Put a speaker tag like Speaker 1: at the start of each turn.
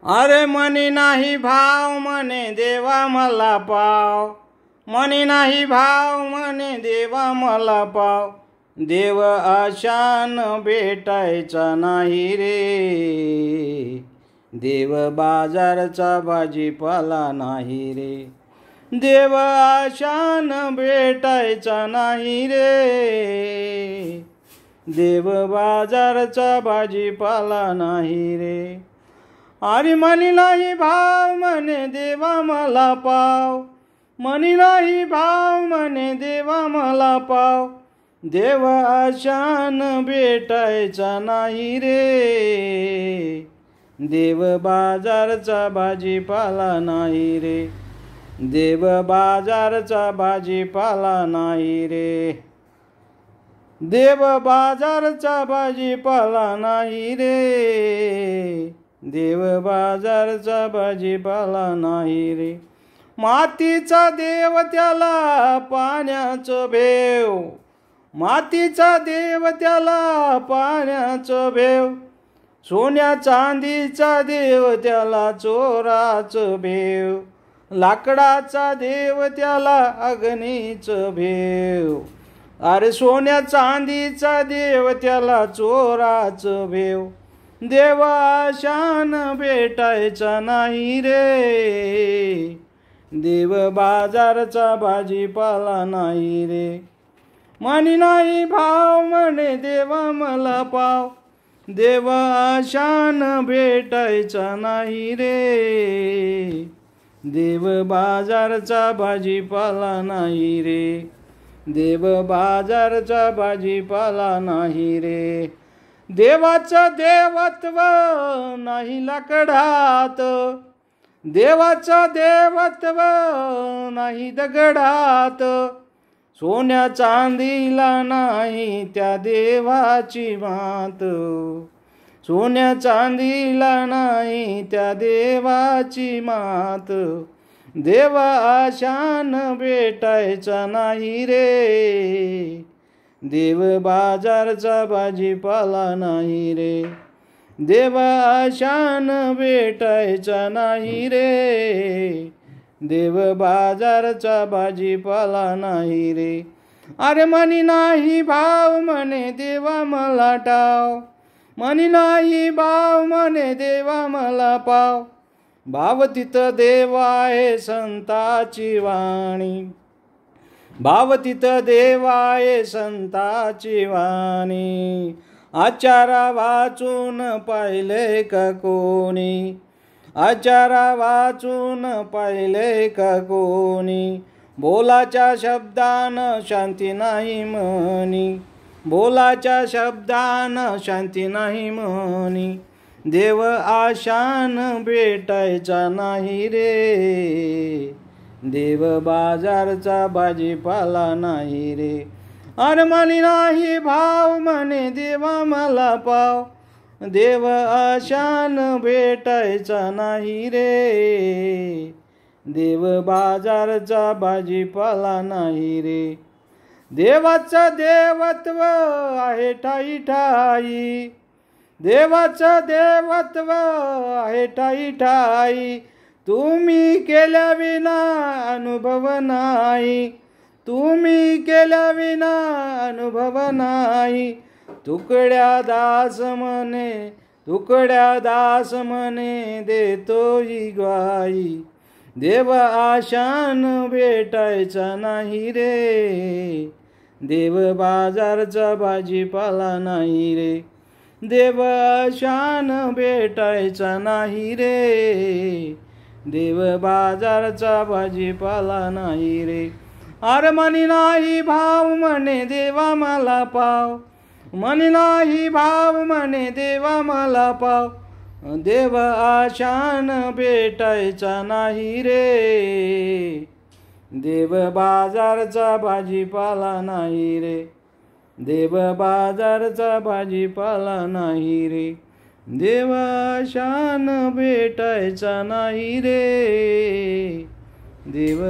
Speaker 1: अरे मनी नाही भाव म्हणे देवा मला पाव, मनी नाही भाव म्हणे देवा मला पाव, देव आशान भेटायचा नाही रे, देव बाजारचा भाजीपाला नाही रे, देव आशान भेटायचा नाही रे, देव बाजारचा भाजीपाला नाही रे. अरे मनी नाही भाव म्हणे देवा मला पाव, मनी नाही भाव म्हणे देवा मला पाव, देव आशान भेटायचा नाही रे, देव बाजारचा भाजीपाला नाही रे, देव बाजारचा भाजीपाला नाही रे, देव बाजारचा भाजीपाला नाही रे, देव बाजारचा भाजीपाला नाही रे. मातीचा देव त्याला पाण्याचं भेव, मातीचा देव त्याला पाण्याचं भेव, सोन्या चांदीचा देव त्याला चोराचं भेव, लाकडाचा देव त्याला अग्नीचं भेव. अरे सोन्या चांदीचा देव त्याला चोराचं भेव, देव आशान भेटायचा नाही रे, देव बाजारचा भाजीपाला नाही रे. मनी नाही भाव म्हणे देवा मला पाव, देव आशान भेटायचा नाही रे, देव बाजारचा भाजीपाला नाही रे, देव बाजारचा भाजीपाला नाही रे. देवाचं देवत्व नाही लाकडात, देवाचं देवत्व नाही दगडात, सोन्या चांदीला नाही त्या देवाची मात, सोन्या चांदीला नाही त्या देवाची मात, देव आशान भेटायचा नाही रे, देव बाजारचा भाजीपाला नाही रे, देव आशान भेटायचा नाही रे, देव बाजारचा भाजीपाला नाही रे. अरे मनी नाही भाव म्हणे देवा मला टाव, मनी नाही भाव म्हणे देवा मला पाव, भाव तिथं देव आहे संताची वाणी, भाव तिथं देव आहे संताची वाणी. आचारा वाचून पाहिले का कोणी, आचारा वाचून पाहिले का कोणी, बोलाच्या शब्दान शांती नाही म्हणी, बोलाच्या शब्दान शांती नाही म्हणी, देव आशान भेटायचा नाही रे, देव बाजारचा भाजीपाला नाही रे. अरे मनी नाही भाव म्हणे देवा मला पाव, देव आशान भेटायचा नाही रे, देव बाजारचा भाजीपाला नाही रे. देवाचं देवत्व आहे ठाई ठाई, देवाचं देवत्व आहे ठाई ठाई, तुम्ही केल्या विना अनुभव नाही, तुम्ही केल्या विना अनुभव नाही. तुकड्या दास म्हणे, तुकड्या दास म्हणे देतोही ग्वाही, देव आशान भेटायचा नाही रे, देव बाजारचा भाजीपाला नाही रे, देव आशान भेटायचा नाही रे, देव बाजारचा भाजीपाला नाही रे. अरे मनी नाही भाव म्हणे देवा मला पाव, मनी नाही भाव म्हणे देवा मला पाव, देव आशान भेटायचा नाही रे, देव बाजारचा भाजीपाला नाही रे, देव बाजारचा भाजीपाला नाही रे, देव आशान भेटायचा नाही रे, देव